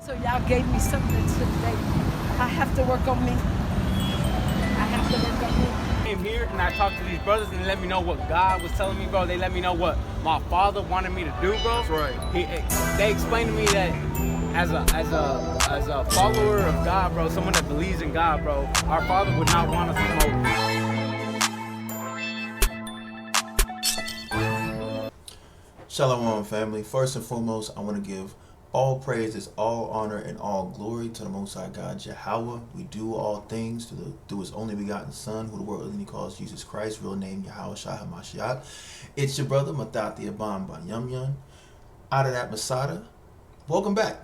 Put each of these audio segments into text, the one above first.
So y'all gave me something today. I have to work on me. I have to work on me. I came here and I talked to these brothers and they let me know what God was telling me, bro. They let me know what my father wanted me to do, bro. That's right. They explained to me that as a follower of God, bro, someone that believes in God, bro, our Father would not want us to smoke. Shalom, family. First and foremost, I want to give all praises, all honor, and all glory to the Most High God, Yahweh. We do all things through His only begotten Son, who the world only calls Jesus Christ, real name Yahweh Shai HaMashiach. It's your brother, Matati Aban Ban Yum Yum. Out of that, Masada. Welcome back.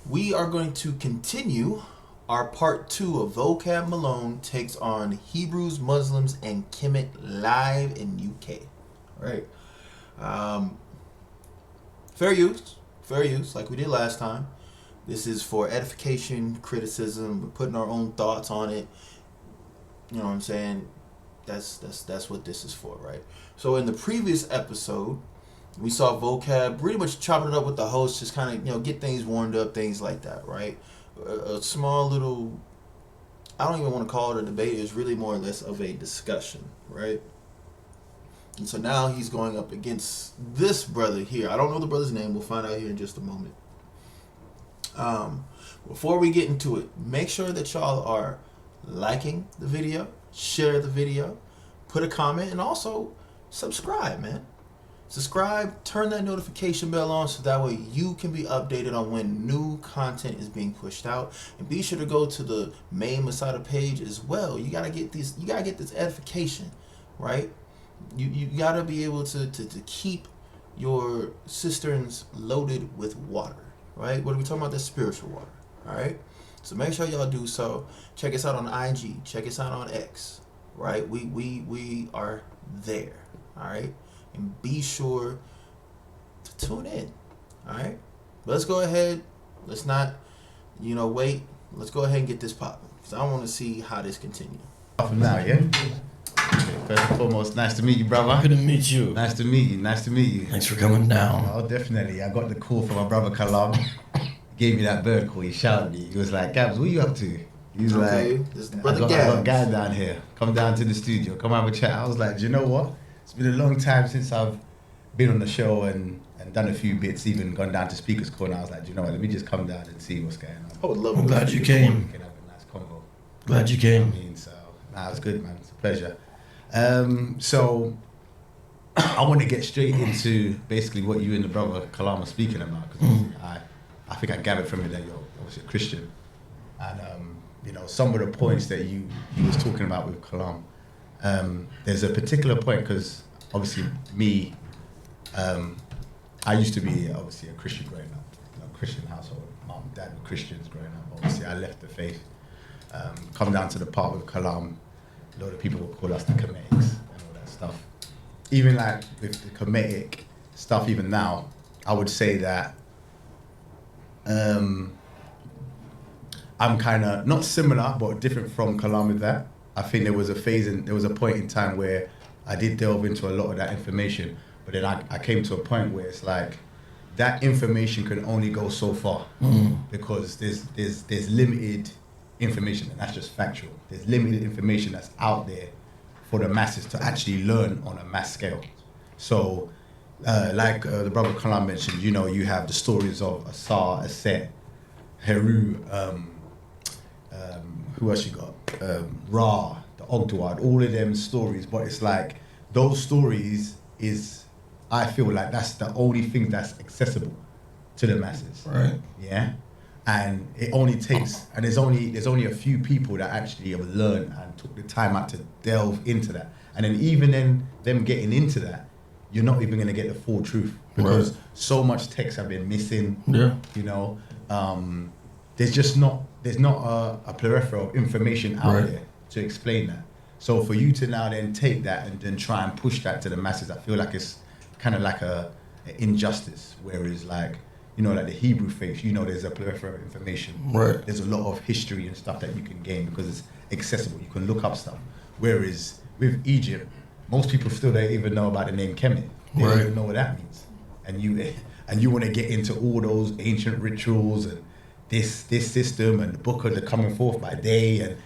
We are going to continue our part 2 of Vocab Malone takes on Hebrews, Muslims, and Kemet live in UK. All right. Fair use, like we did last time. This is for edification, criticism. We're putting our own thoughts on it. You know what I'm saying? That's what this is for, right? So in the previous episode, we saw Vocab pretty much chopping it up with the host, just kind of, get things warmed up, things like that, right? A small little, I don't even want to call it a debate. It's really more or less of a discussion, right? And so now he's going up against this brother here. I don't know the brother's name. We'll find out here in just a moment. Before we get into it, make sure that y'all are liking the video, share the video, put a comment, and also subscribe, man. Subscribe, turn that notification bell on so that way you can be updated on when new content is being pushed out. And be sure to go to the main Masada page as well. You gotta get this edification, right? You gotta be able to keep your cisterns loaded with water, right? What are we talking about? That's spiritual water, all right? So make sure y'all do so. Check us out on IG. Check us out on X, right? We are there, all right? And be sure to tune in, all right? But let's go ahead. Let's not, wait. Let's go ahead and get this popping because I want to see how this continues. Now, yeah? First and foremost, nice to meet you, brother. Good to meet you. Nice to meet you. Thanks for coming down. Oh, definitely. I got the call from my brother Kalam. Gave me that bird call. He shouted me. He was like, Gabs, what are you up to? He was like, this is I brother got Gabs. a guy down here. Come down to the studio. Come have a chat. I was like, do you know what? It's been a long time since I've been on the show and done a few bits, even gone down to Speaker's Corner. I was like, do you know what? Let me just come down and see what's going on. I would love I'm glad you came. We can have a nice convo. Glad you came. So, it's good, man. It's a pleasure. So I want to get straight into basically what you and the brother Kalam are speaking about, because I think I gathered from it that you're obviously a Christian, and some of the points that he was talking about with Kalam. There's a particular point, because obviously me, I used to be obviously a Christian growing up, Christian household. Mom and dad were Christians growing up. Obviously I left the faith. Come down to the part with Kalam. A lot of people will call us the Kemetics and all that stuff. Even like with the Kemetic stuff, even now, I would say that I'm kind of not similar, but different from Kalam with that. I think there was a point in time where I did delve into a lot of that information, but then I came to a point where it's like that information can only go so far because there's limited information, and that's just factual. There's limited information that's out there for the masses to actually learn on a mass scale. So, like the brother Kalam mentioned, you have the stories of Asar, Aset, Heru, who else you got? Ra, the Ogdoad, all of them stories. But it's like those stories I feel like that's the only thing that's accessible to the masses. Right. Yeah. And it only takes, and there's only a few people that actually have learned and took the time out to delve into that. And then even then, them getting into that, you're not even going to get the full truth because so much text have been missing. Yeah. There's not a plethora of information out there to explain that. So for you to now then take that and then try and push that to the masses, I feel like it's kind of like an injustice. Whereas like the Hebrew faith, there's a plethora of information. Right. There's a lot of history and stuff that you can gain because it's accessible. You can look up stuff. Whereas with Egypt, most people still don't even know about the name Kemet. They don't even know what that means. And you want to get into all those ancient rituals and this system and the book of the coming forth by day, and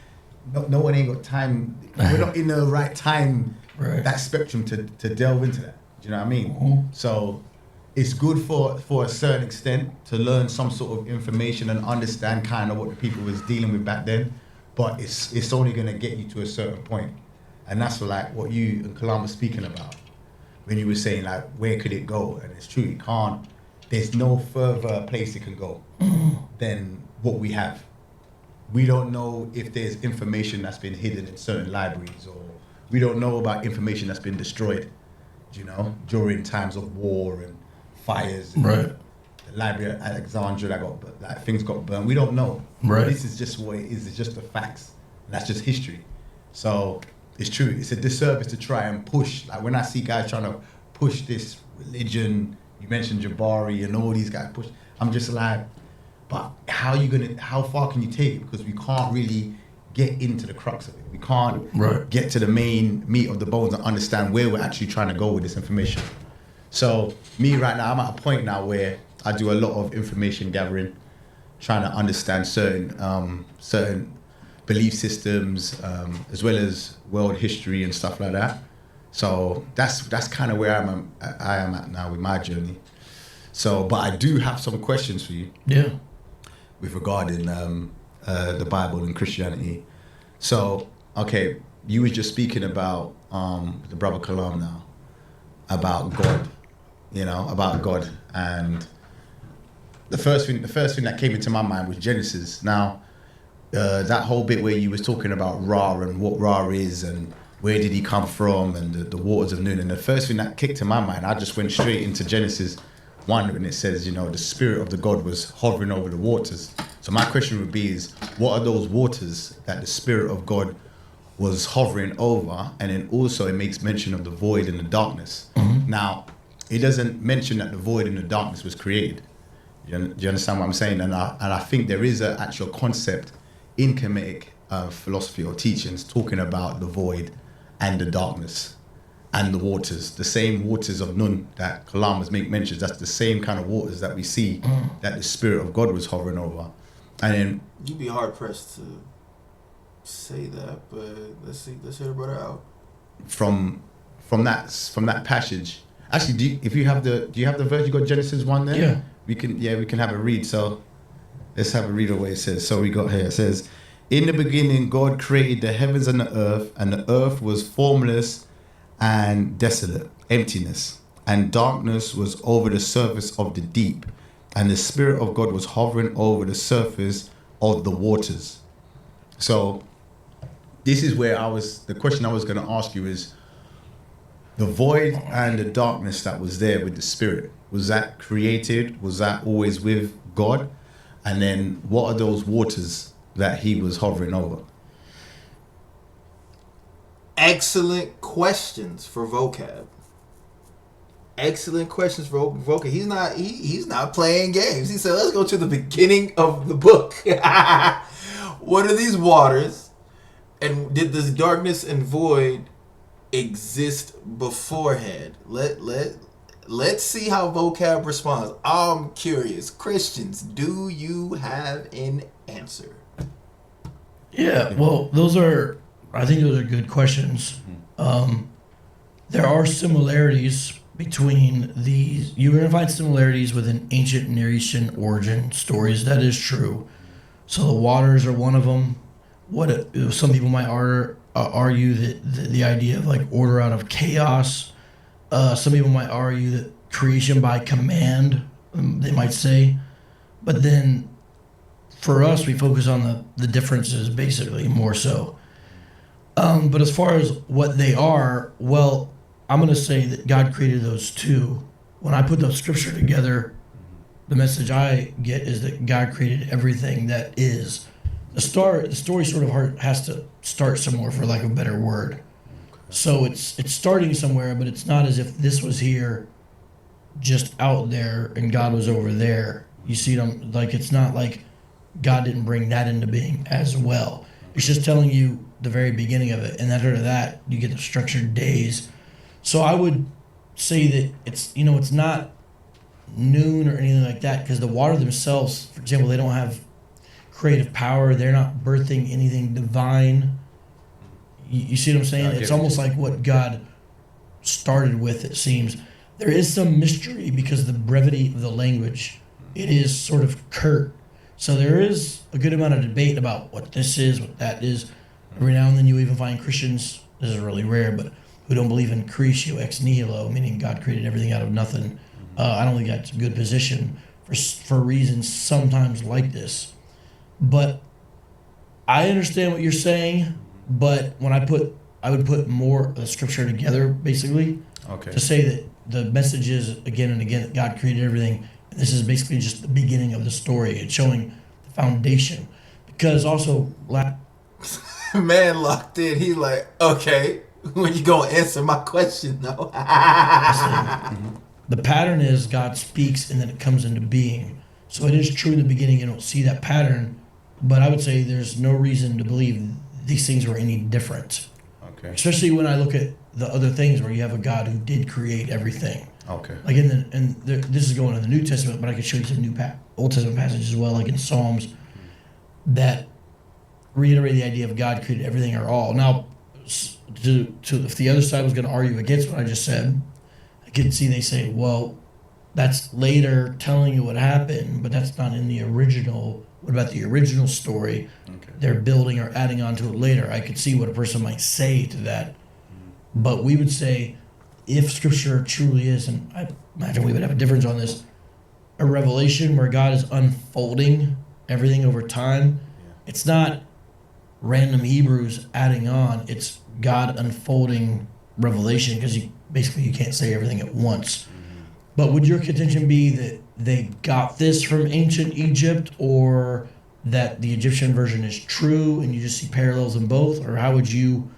no one ain't got time. We're not in the right time, that spectrum to delve into that. Do you know what I mean? So it's good for a certain extent to learn some sort of information and understand kind of what the people was dealing with back then, but it's only going to get you to a certain point. And that's what you and Kalam were speaking about when you were saying where could it go? And it's true, it can't. There's no further place it can go than what we have. We don't know if there's information that's been hidden in certain libraries, or we don't know about information that's been destroyed, during times of war and fires. And the library at Alexandria things got burned. We don't know. This is just what it is. It's just the facts. That's just history. So it's true. It's a disservice to try and push. Like when I see guys trying to push this religion, you mentioned Jabari and all these guys push. I'm just like, but how far can you take it? Because we can't really get into the crux of it. We can't get to the main meat of the bones and understand where we're actually trying to go with this information. So me right now, I'm at a point now where I do a lot of information gathering, trying to understand certain belief systems, as well as world history and stuff like that. So that's kind of where I am at now with my journey. So, but I do have some questions for you. Yeah. With regarding the Bible and Christianity. So, okay, you was just speaking about the brother Kalam now, about God, about God, and the first thing that came into my mind was Genesis. Now, that whole bit where you was talking about Ra and what Ra is and where did he come from and the waters of Nun, and the first thing that kicked in my mind, I just went straight into Genesis 1 when it says, the spirit of the God was hovering over the waters. So my question would be is, what are those waters that the spirit of God was hovering over? And then also it makes mention of the void and the darkness. Now, it doesn't mention that the void and the darkness was created. Do you understand what I'm saying? And I think there is an actual concept in Kemetic philosophy or teachings talking about the void and the darkness and the waters, the same waters of Nun that Kalam was make mentions. That's the same kind of waters that we see that the spirit of God was hovering over. And then you'd be hard pressed to say that, but let's hear the brother out. From that passage. Actually, do you have the verse? You got Genesis 1 there? Yeah. We can have a read. So let's have a read of what it says. So we got here. It says, "In the beginning, God created the heavens and the earth was formless and desolate, emptiness, and darkness was over the surface of the deep, and the Spirit of God was hovering over the surface of the waters." So this is where the question I was going to ask you is, the void and the darkness that was there with the Spirit, was that created? Was that always with God? And then what are those waters that he was hovering over? Excellent questions for Vocab. Excellent questions for Vocab. He's not playing games. He said, let's go to the beginning of the book. What are these waters? And did this darkness and void exist beforehand? Let's see how Vocab responds. I'm curious. Christians, do you have an answer? Yeah, well, I think those are good questions. There are similarities between these. You're going to find similarities with an ancient Near Eastern origin stories. That is true. So the waters are one of them. Some people might argue that the idea of order out of chaos. Some people might argue that creation by command, they might say. But then for us, we focus on the differences basically more so. But as far as what they are, well, I'm going to say that God created those two. When I put the scripture together, the message I get is that God created everything that is. The story sort of has to start somewhere, for lack of a better word. So it's starting somewhere, but it's not as if this was here just out there and God was over there. You see them, it's not like God didn't bring that into being as well. It's just telling you the very beginning of it, and after that you get the structured days. So I would say that it's not noon or anything like that, because the water themselves, for example, they don't have creative power. They're not birthing anything divine. You see what I'm saying? I get It's it. almost like what God started with, it seems. There is some mystery because of the brevity of the language. It is sort of curt. So there is a good amount of debate about what this is, what that is. Every now and then you even find Christians, this is really rare, but who don't believe in creatio ex nihilo, meaning God created everything out of nothing. I don't think that's a good position for reasons sometimes like this. But I understand what you're saying, but when I would put more of the scripture together, basically, Okay. to say that the message is again and again that God created everything. This is basically just the beginning of the story. It's showing the foundation. Because also, Man locked in. He like, okay, when you gonna answer my question though? the pattern is God speaks and then it comes into being. So it is true in the beginning you don't see that pattern, but I would say there's no reason to believe these things were any different. Okay. Especially when I look at the other things where you have a God who did create everything. Okay. Like this is going in the New Testament, but I could show you some Old Testament passages as well, like in Psalms, that reiterate the idea of God created everything or all. Now, if the other side was going to argue against what I just said, I could see they say, well, that's later telling you what happened, but that's not in the original. What about the original story? Okay. They're building or adding on to it later. I could see what a person might say to that. But we would say, if Scripture truly is, and I imagine we would have a difference on this, a revelation where God is unfolding everything over time, it's not random Hebrews adding on, it's God unfolding revelation, because you can't say everything at once. But would your contention be that they got this from ancient Egypt, or that the Egyptian version is true and you just see parallels in both, or how would you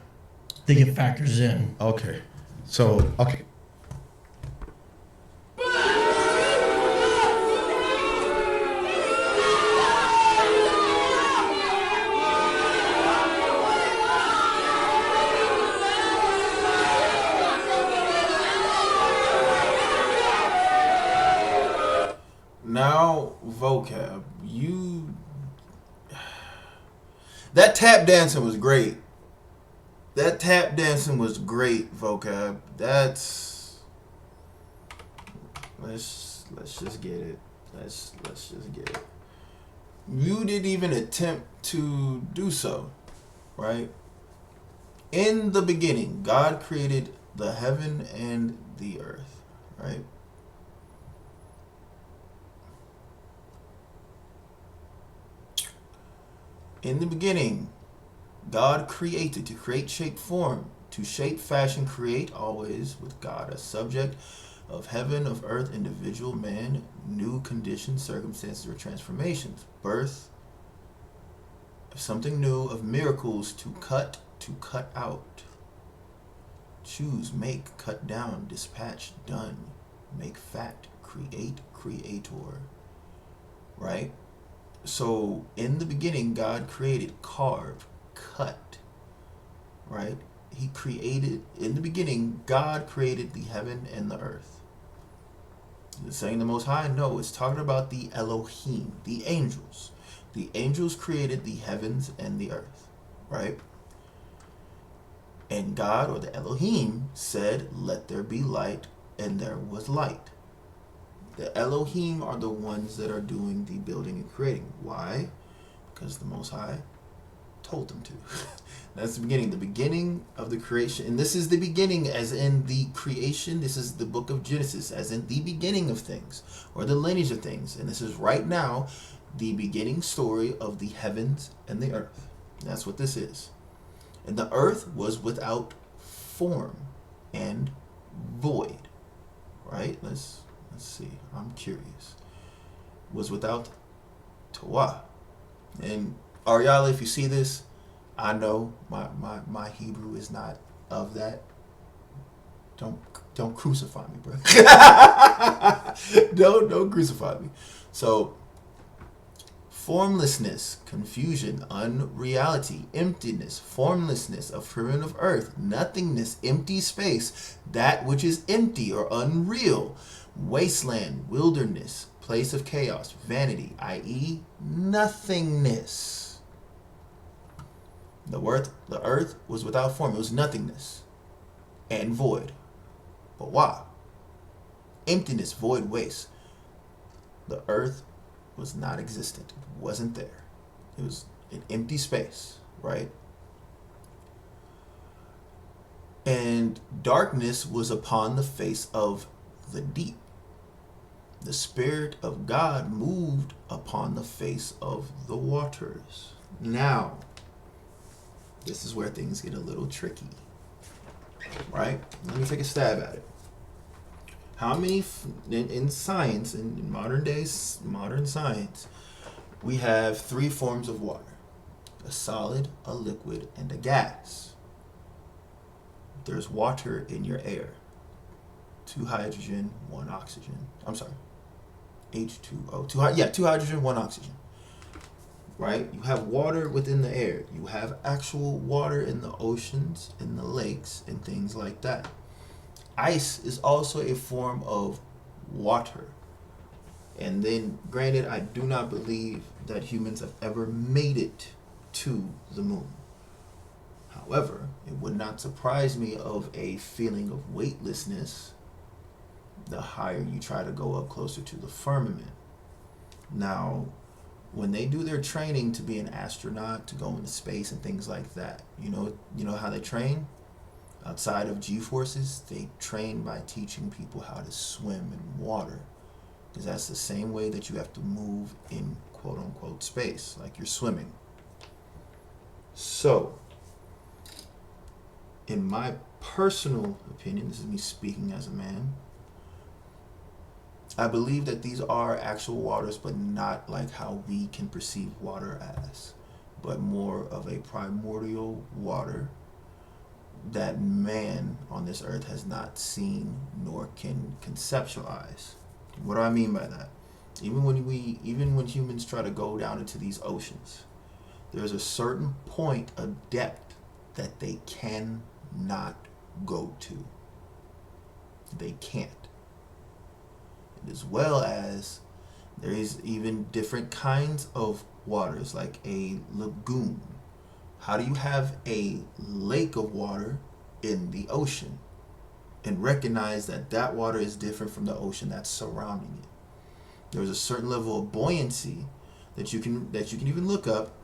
think it factors in? Okay. So, okay. Now, vocab, that tap dancing was great. That tap dancing was great, vocab. Let's just get it. Let's just get it. You didn't even attempt to do so, right? In the beginning, God created the heaven and the earth, right? In the beginning, God created, to create, shape, form, to shape, fashion, create, always with God, a subject of heaven, of earth, individual, man, new conditions, circumstances, or transformations, birth, of something new, of miracles, to cut out, choose, make, cut down, dispatch, done, make fact, create, creator, right? So in the beginning, God created, carve, cut, right? He created, in the beginning, God created the heaven and the earth. Is it saying the Most High? No, it's talking about the Elohim, the angels. The angels created the heavens and the earth, right? And God, or the Elohim, said, let there be light, and there was light. The Elohim are the ones that are doing the building and creating. Why? Because the Most High told them to. That's the beginning of the creation. And this is the beginning as in the creation. This is the book of Genesis as in the beginning of things, or the lineage of things. And this is right now the beginning story of the heavens and the earth. That's what this is. And the earth was without form and void. Right? Let's see. I'm curious. Was without Torah. And Ariala, if you see this, I know my Hebrew is not of that. Don't crucify me, bro. don't crucify me. So, formlessness, confusion, unreality, emptiness, formlessness, a firmament of earth, nothingness, empty space, that which is empty or unreal, wasteland, wilderness, place of chaos, vanity, i.e., nothingness. The earth was without form. It was nothingness and void. But why? Emptiness, void, waste. The earth was not existent. It wasn't there. It was an empty space, right? And darkness was upon the face of the deep. The Spirit of God moved upon the face of the waters. Now, this is where things get a little tricky, right? Let me take a stab at it. How many, in science, in modern science, we have 3 forms of water: a solid, a liquid, and a gas. There's water in your air. 2 hydrogen, 1 oxygen. I'm sorry. H2O. 2 hydrogen, 1 oxygen. Right? You have water within the air. You have actual water in the oceans, in the lakes, and things like that. Ice is also a form of water. And then, granted, I do not believe that humans have ever made it to the moon. However, it would not surprise me of a feeling of weightlessness the higher you try to go up closer to the firmament. Now, when they do their training to be an astronaut, to go into space and things like that, you know how they train? Outside of G-forces, they train by teaching people how to swim in water. Because that's the same way that you have to move in quote-unquote space, like you're swimming. So, in my personal opinion, this is me speaking as a man, I believe that these are actual waters, but not like how we can perceive water as, but more of a primordial water that man on this earth has not seen nor can conceptualize. What do I mean by that? Even when humans try to go down into these oceans, there's a certain point of depth that they cannot go to. They can't. As well as there is even different kinds of waters, like a lagoon. How do you have a lake of water in the ocean and recognize that that water is different from the ocean that's surrounding it? There's a certain level of buoyancy that you can even look up,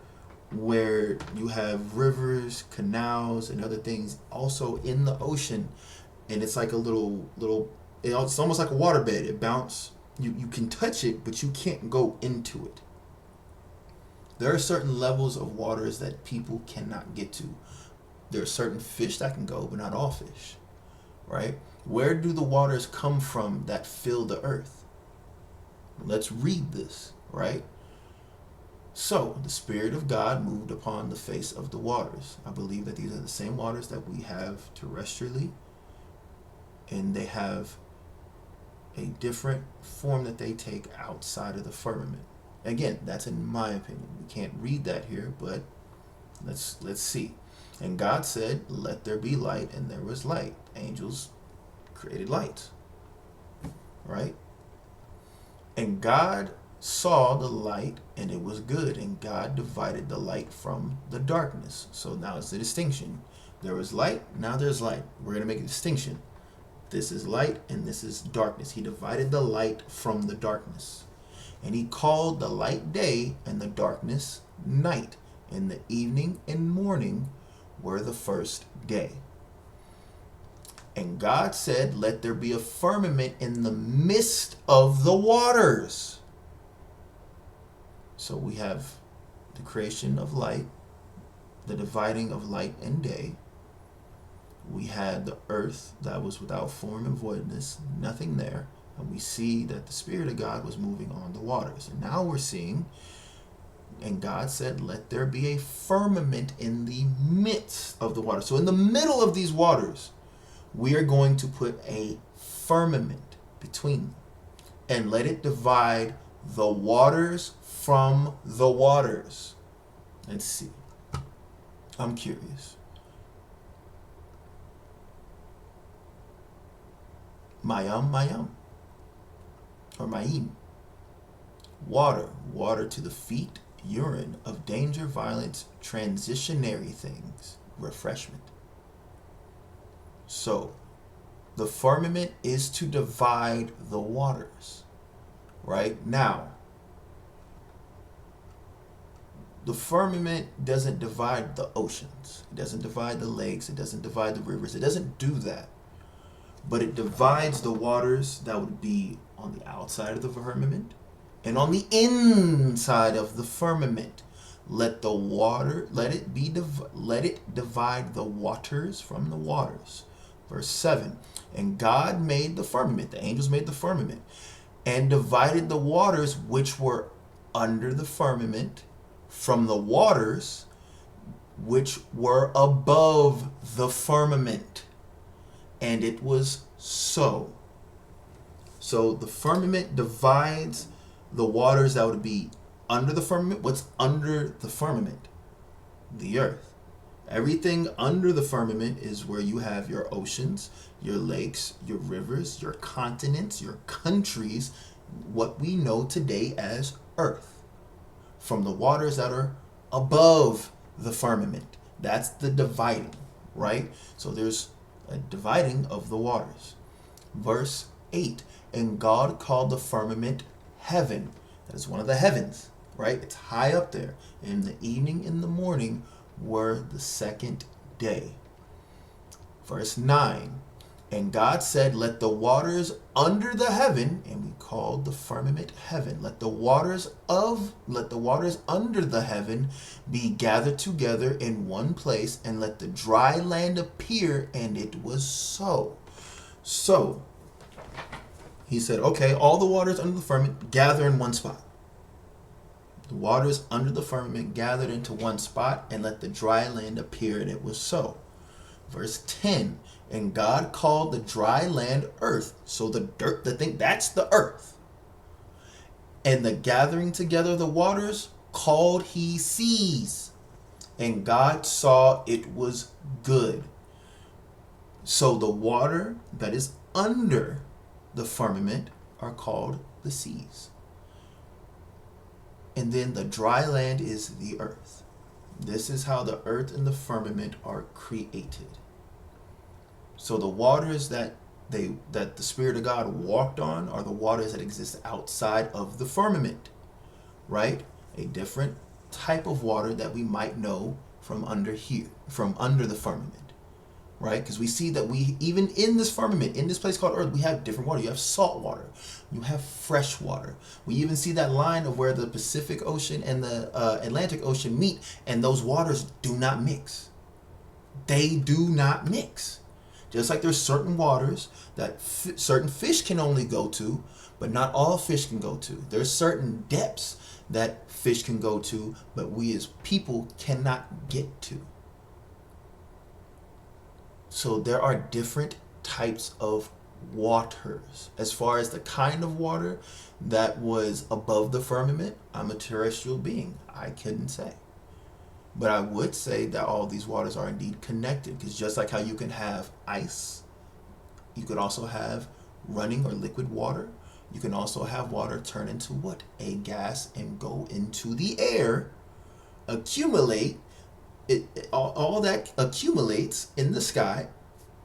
where you have rivers, canals, and other things also in the ocean, and it's like a little it's almost like a waterbed. It bounces. You can touch it, but you can't go into it. There are certain levels of waters that people cannot get to. There are certain fish that can go, but not all fish, right? Where do the waters come from that fill the earth? Let's read this, right? So, the Spirit of God moved upon the face of the waters. I believe that these are the same waters that we have terrestrially, and they have a different form that they take outside of the firmament. Again, that's in my opinion. We can't read that here, but let's see. And God said, "Let there be light," and there was light. Angels created light, right? And God saw the light, and it was good, and God divided the light from the darkness. So now it's the distinction. There was light, now there's light. We're going to make a distinction. This is light and this is darkness. He divided the light from the darkness. And he called the light day and the darkness night. And the evening and morning were the first day. And God said, "Let there be a firmament in the midst of the waters." So we have the creation of light, the dividing of light and day. We had the earth that was without form and voidness, nothing there. And we see that the Spirit of God was moving on the waters. And now we're seeing, and God said, "Let there be a firmament in the midst of the waters." So in the middle of these waters, we are going to put a firmament between them and let it divide the waters from the waters. Let's see. I'm curious. Mayam, or Mayim. Water. Water to the feet. Urine. Of danger, violence, transitionary things. Refreshment. So, the firmament is to divide the waters. Right? Now, the firmament doesn't divide the oceans. It doesn't divide the lakes. It doesn't divide the rivers. It doesn't do that. But it divides the waters that would be on the outside of the firmament and on the inside of the firmament. Let it divide the waters from the waters. Verse 7. And God made the firmament. The angels made the firmament and divided the waters which were under the firmament from the waters which were above the firmament. And it was so. So the firmament divides the waters that would be under the firmament. What's under the firmament? The earth. Everything under the firmament is where you have your oceans, your lakes, your rivers, your continents, your countries, what we know today as earth. From the waters that are above the firmament. That's the dividing, right? So there's a dividing of the waters. Verse 8. And God called the firmament heaven. That is one of the heavens, right? It's high up there. And the evening and the morning were the second day. Verse 9. And God said, let the waters under the heaven, and we called the firmament heaven, let the waters under the heaven be gathered together in one place, and let the dry land appear, and it was so. So, he said, okay, all the waters under the firmament gather in one spot. The waters under the firmament gathered into one spot, and let the dry land appear, and it was so. Verse 10. And God called the dry land earth. So the dirt, the thing, that's the earth. And the gathering together of the waters called he seas. And God saw it was good. So the water that is under the firmament are called the seas. And then the dry land is the earth. This is how the earth and the firmament are created. So the waters that the Spirit of God walked on are the waters that exist outside of the firmament, right? A different type of water that we might know from under here, from under the firmament, right? Because we see that we, even in this firmament, in this place called earth, we have different water. You have salt water, you have fresh water. We even see that line of where the Pacific Ocean and the Atlantic Ocean meet, and those waters do not mix. They do not mix. Just like there's certain waters that certain fish can only go to, but not all fish can go to. There's certain depths that fish can go to, but we as people cannot get to. So there are different types of waters. As far as the kind of water that was above the firmament, I'm a terrestrial being. I couldn't say. But I would say that all these waters are indeed connected, because just like how you can have ice, you could also have running or liquid water. You can also have water turn into what? A gas and go into the air, accumulate. All that accumulates in the sky,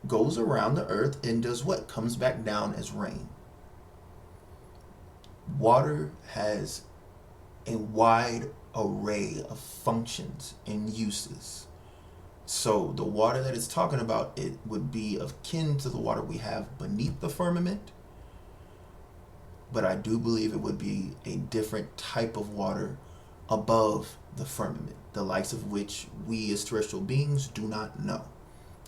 goes around the earth, and does what? Comes back down as rain. Water has a wide array of functions and uses. So the water that it's talking about, it would be akin to the water we have beneath the firmament, but I do believe it would be a different type of water above the firmament, the likes of which we as terrestrial beings do not know.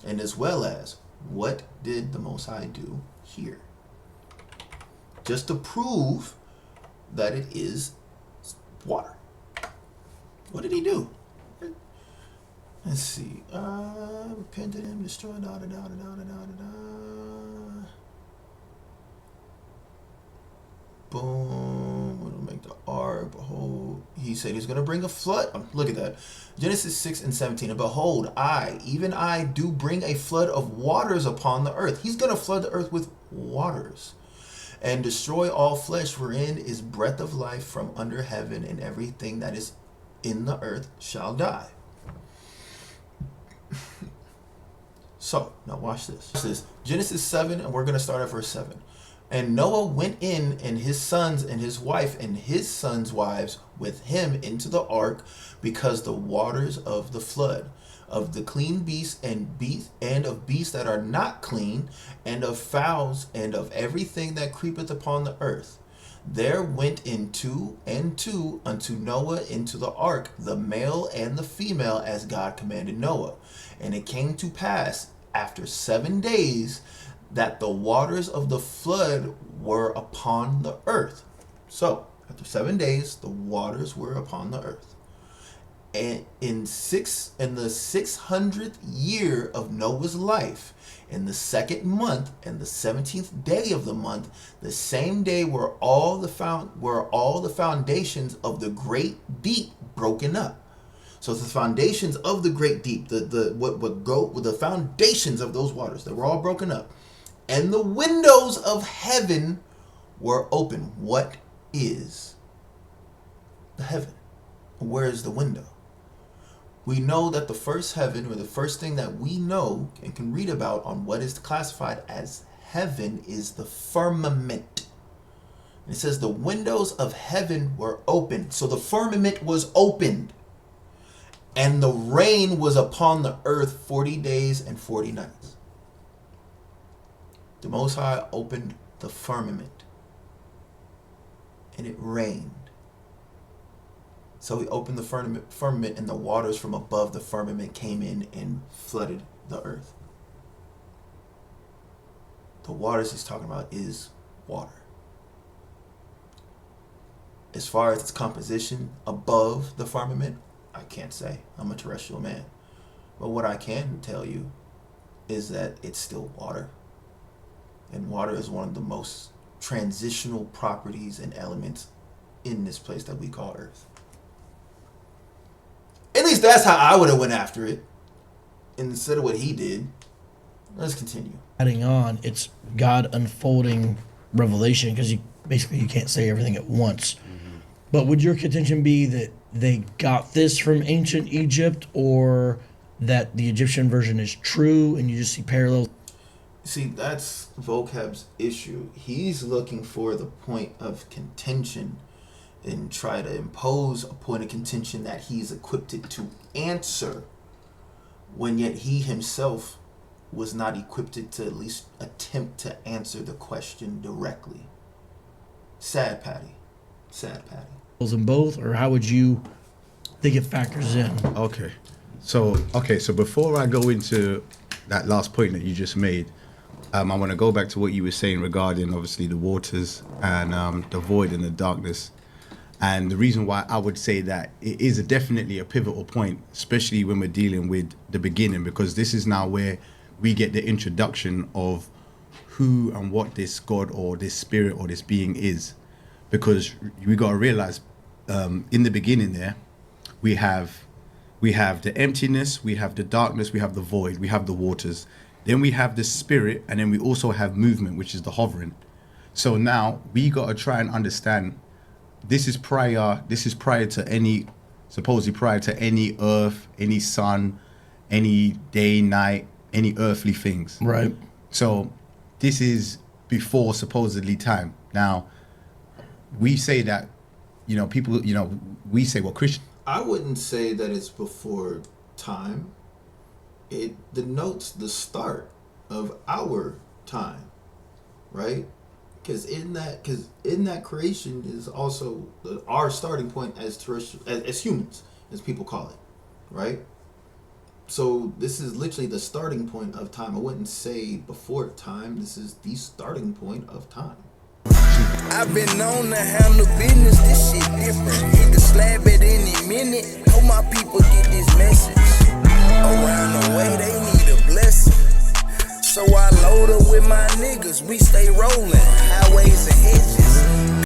And as well as, what did the Most High do here? Just to prove that it is water. What did he do? Let's see. Repented him, destroyed, Boom. It'll make the ark. Behold, he said he's going to bring a flood. Look at that. Genesis 6 and 17. And behold, even I do bring a flood of waters upon the earth. He's going to flood the earth with waters. and destroy all flesh wherein is breath of life from under heaven, and everything that is in the earth shall die. So, now watch this. Watch this. Genesis 7, and we're going to start at verse 7. And Noah went in, and his sons and his wife and his sons' wives with him into the ark, because the waters of the flood, of the clean beasts and of beasts that are not clean, and of fowls, and of everything that creepeth upon the earth. There went in two and two unto Noah into the ark, the male and the female, as God commanded Noah. And it came to pass after 7 days that the waters of the flood were upon the earth. So, after 7 days, the waters were upon the earth. And in the 600th year of Noah's life, in the 2nd month and the 17th day of the month, the same day were all the foundations of the great deep broken up. So the foundations of the great deep, the foundations of those waters, they were all broken up. And the windows of heaven were open. What is the heaven? Where is the window? We know that the first heaven, or the first thing that we know and can read about on what is classified as heaven, is the firmament. And it says the windows of heaven were opened. So the firmament was opened. And the rain was upon the earth 40 days and 40 nights. The Most High opened the firmament, and it rained. So he opened the firmament, and the waters from above the firmament came in and flooded the earth. The waters he's talking about is water. As far as its composition above the firmament, I can't say. I'm a terrestrial man. But what I can tell you is that it's still water. And water is one of the most transitional properties and elements in this place that we call Earth. At least that's how I would have went after it, instead of what he did. Let's continue. Adding on, it's God unfolding revelation, because you can't say everything at once. Mm-hmm. But would your contention be that they got this from ancient Egypt, or that the Egyptian version is true and you just see parallels? See, that's Vocab's issue. He's looking for the point of contention and try to impose a point of contention that he's equipped to answer, when yet he himself was not equipped to at least attempt to answer the question directly. Sad Patty. Sad Patty. In both, or how would you think it factors in? Okay. So before I go into that last point that you just made, I want to go back to what you were saying regarding, obviously, the waters and the void and the darkness. And the reason why I would say that it is definitely a pivotal point, especially when we're dealing with the beginning, because this is now where we get the introduction of who and what this God or this spirit or this being is. Because we got to realize in the beginning there, we have the emptiness, we have the darkness, we have the void, we have the waters. Then we have the spirit, and then we also have movement, which is the hovering. So now we got to try and understand this is prior to any, supposedly prior to any earth, any sun, any day, night, any earthly things. Right. So this is before supposedly time. Now, we say that, people, we say, well, Christian. I wouldn't say that it's before time. It denotes the start of our time, right? Because in that creation is also our starting point as terrestrial, as humans, as people call it, right? So this is literally the starting point of time. I wouldn't say before time. This is the starting point of time. I've been known to handle business. This shit different. Hit the slab at any minute. Hope my people get this message. Around the way, they need a blessing. So I load up with my niggas. We stay rolling. Highways and hedges.